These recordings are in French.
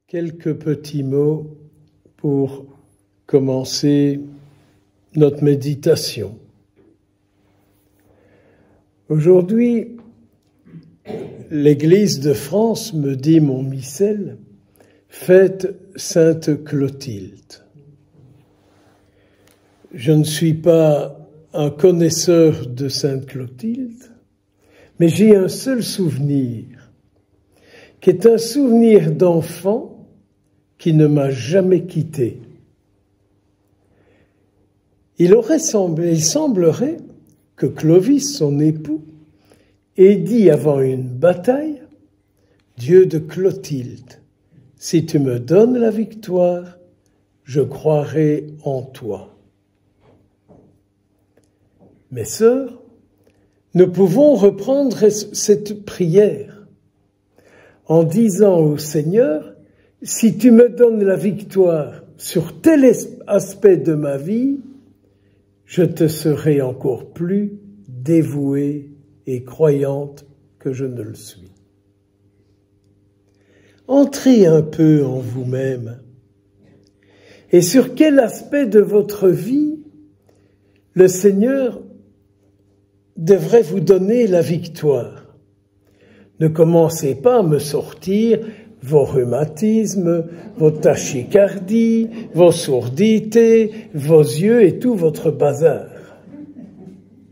Quelques petits mots pour commencer notre méditation. Aujourd'hui, l'Église de France, me dit mon missel, fête Sainte Clotilde. Je ne suis pas un connaisseur de Sainte Clotilde, mais j'ai un seul souvenir, qui est un souvenir d'enfant qui ne m'a jamais quitté. Il semblerait que Clovis, son époux, ait dit avant une bataille, « Dieu de Clotilde, si tu me donnes la victoire, je croirai en toi. » Mes sœurs, nous pouvons reprendre cette prière en disant au Seigneur, « Si tu me donnes la victoire sur tel aspect de ma vie, je te serai encore plus dévouée et croyante que je ne le suis. » Entrez un peu en vous-même. Et sur quel aspect de votre vie le Seigneur devrait vous donner la victoire? Ne commencez pas à me sortir vos rhumatismes, vos tachycardies, vos sourdités, vos yeux et tout votre bazar.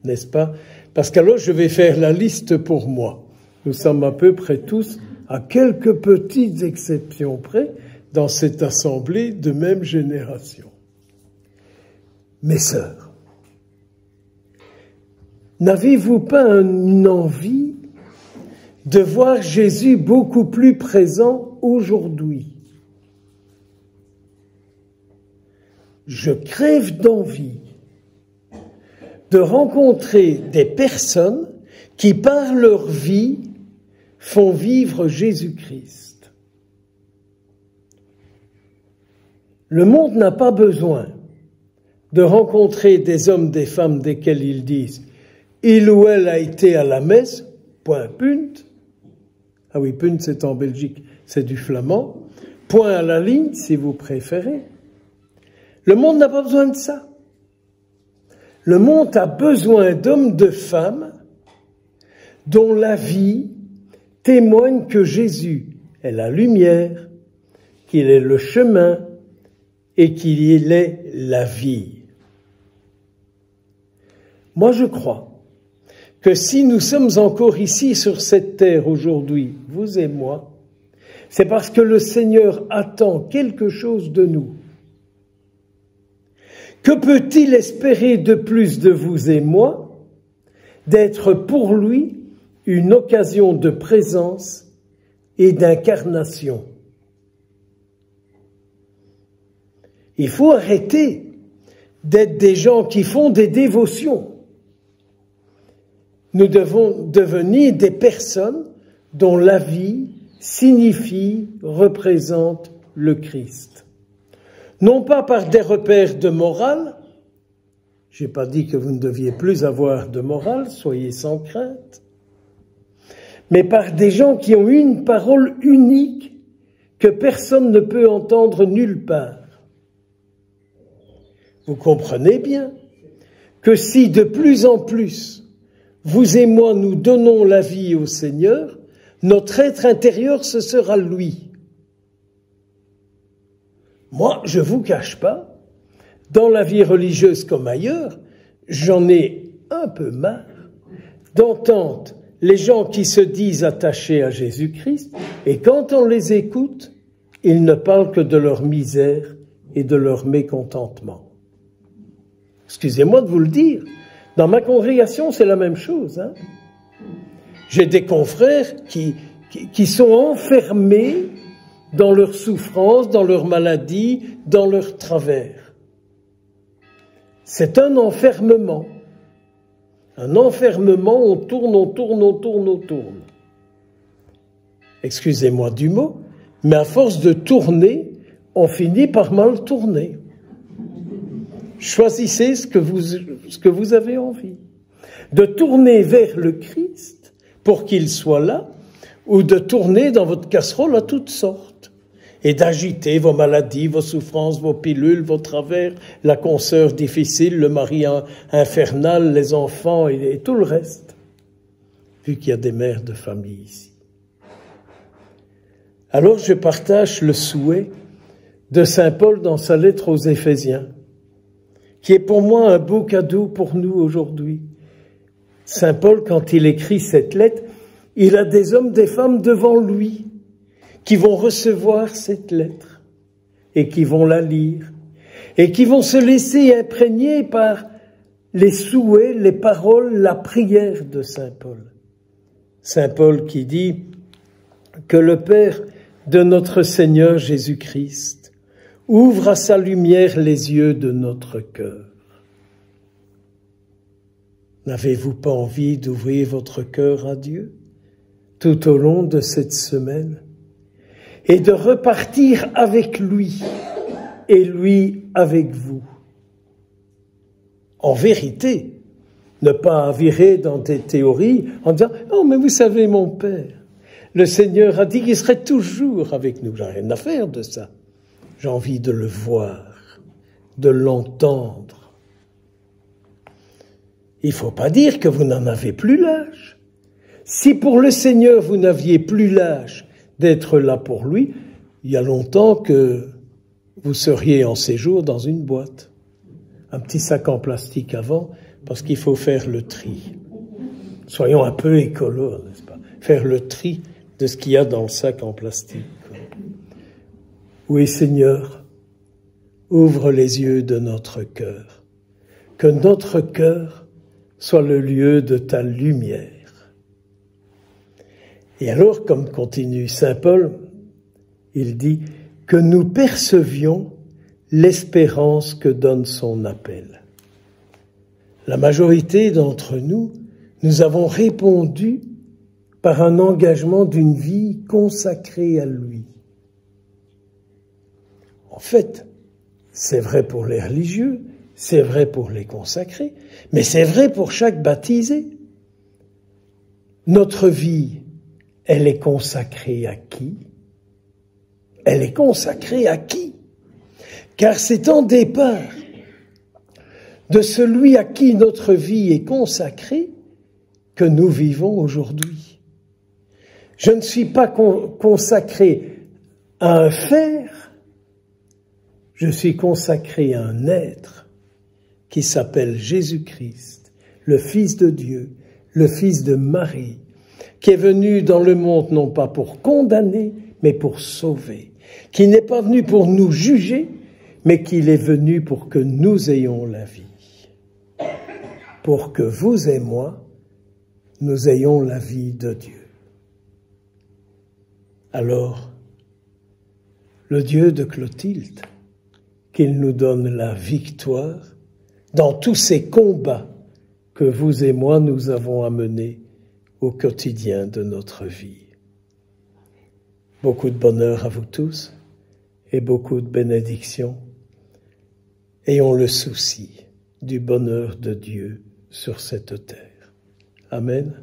N'est-ce pas? Parce qu'alors je vais faire la liste pour moi. Nous sommes à peu près tous, à quelques petites exceptions près, dans cette assemblée de même génération. Mes sœurs, n'avez-vous pas une envie de voir Jésus beaucoup plus présent aujourd'hui? Je crève d'envie de rencontrer des personnes qui, par leur vie, font vivre Jésus-Christ. Le monde n'a pas besoin de rencontrer des hommes, des femmes desquels ils disent « il ou elle a été à la messe », point punt. Ah oui, punt c'est en Belgique, c'est du flamand. Point à la ligne, si vous préférez. Le monde n'a pas besoin de ça. Le monde a besoin d'hommes, de femmes, dont la vie témoigne que Jésus est la lumière, qu'il est le chemin et qu'il est la vie. Moi, je crois que si nous sommes encore ici sur cette terre aujourd'hui, vous et moi, c'est parce que le Seigneur attend quelque chose de nous. Que peut-il espérer de plus de vous et moi, d'être pour lui une occasion de présence et d'incarnation? Il faut arrêter d'être des gens qui font des dévotions. Nous devons devenir des personnes dont la vie signifie, représente le Christ. Non pas par des repères de morale, je n'ai pas dit que vous ne deviez plus avoir de morale, soyez sans crainte, mais par des gens qui ont une parole unique que personne ne peut entendre nulle part. Vous comprenez bien que si de plus en plus vous et moi, nous donnons la vie au Seigneur, notre être intérieur, ce sera lui. Moi, je vous cache pas, dans la vie religieuse comme ailleurs, j'en ai un peu marre d'entendre les gens qui se disent attachés à Jésus-Christ, et quand on les écoute, ils ne parlent que de leur misère et de leur mécontentement. Excusez-moi de vous le dire, dans ma congrégation, c'est la même chose. J'ai des confrères qui sont enfermés dans leur souffrance, dans leur maladie, dans leur travers. C'est un enfermement. Un enfermement, on tourne. Excusez-moi du mot, mais à force de tourner, on finit par mal tourner. Choisissez ce que vous avez envie. De tourner vers le Christ pour qu'il soit là, ou de tourner dans votre casserole à toutes sortes. et d'agiter vos maladies, vos souffrances, vos pilules, vos travers, la consoeur difficile, le mari infernal, les enfants et tout le reste, vu qu'il y a des mères de famille ici. Alors je partage le souhait de saint Paul dans sa lettre aux Éphésiens, qui est pour moi un beau cadeau pour nous aujourd'hui. Saint Paul, quand il écrit cette lettre, il a des hommes, des femmes devant lui qui vont recevoir cette lettre et qui vont la lire et qui vont se laisser imprégner par les souhaits, les paroles, la prière de Saint Paul. Saint Paul qui dit que le Père de notre Seigneur Jésus-Christ ouvre à sa lumière les yeux de notre cœur. N'avez-vous pas envie d'ouvrir votre cœur à Dieu tout au long de cette semaine et de repartir avec lui et lui avec vous? En vérité, ne pas virer dans des théories en disant « Oh, mais vous savez, mon Père, le Seigneur a dit qu'il serait toujours avec nous. » J'ai rien à faire de ça. J'ai envie de le voir, de l'entendre. Il ne faut pas dire que vous n'en avez plus l'âge. Si pour le Seigneur, vous n'aviez plus l'âge d'être là pour lui, il y a longtemps que vous seriez en séjour dans une boîte. Un petit sac en plastique avant, parce qu'il faut faire le tri. Soyons un peu écolos, n'est-ce pas? Faire le tri de ce qu'il y a dans le sac en plastique. Oui, Seigneur, ouvre les yeux de notre cœur. Que notre cœur soit le lieu de ta lumière. Et alors, comme continue saint Paul, il dit que nous percevions l'espérance que donne son appel. La majorité d'entre nous, nous avons répondu par un engagement d'une vie consacrée à lui. En fait, c'est vrai pour les religieux, c'est vrai pour les consacrés, mais c'est vrai pour chaque baptisé. Notre vie, elle est consacrée à qui? Elle est consacrée à qui? Car c'est en départ de celui à qui notre vie est consacrée que nous vivons aujourd'hui. Je ne suis pas consacré à un faire, je suis consacré à un être qui s'appelle Jésus-Christ, le Fils de Dieu, le Fils de Marie, qui est venu dans le monde non pas pour condamner, mais pour sauver, qui n'est pas venu pour nous juger, mais qu'il est venu pour que nous ayons la vie, pour que vous et moi, nous ayons la vie de Dieu. Alors, le Dieu de Clotilde, qu'il nous donne la victoire dans tous ces combats que vous et moi nous avons à mener au quotidien de notre vie. Beaucoup de bonheur à vous tous et beaucoup de bénédictions. Ayons le souci du bonheur de Dieu sur cette terre. Amen.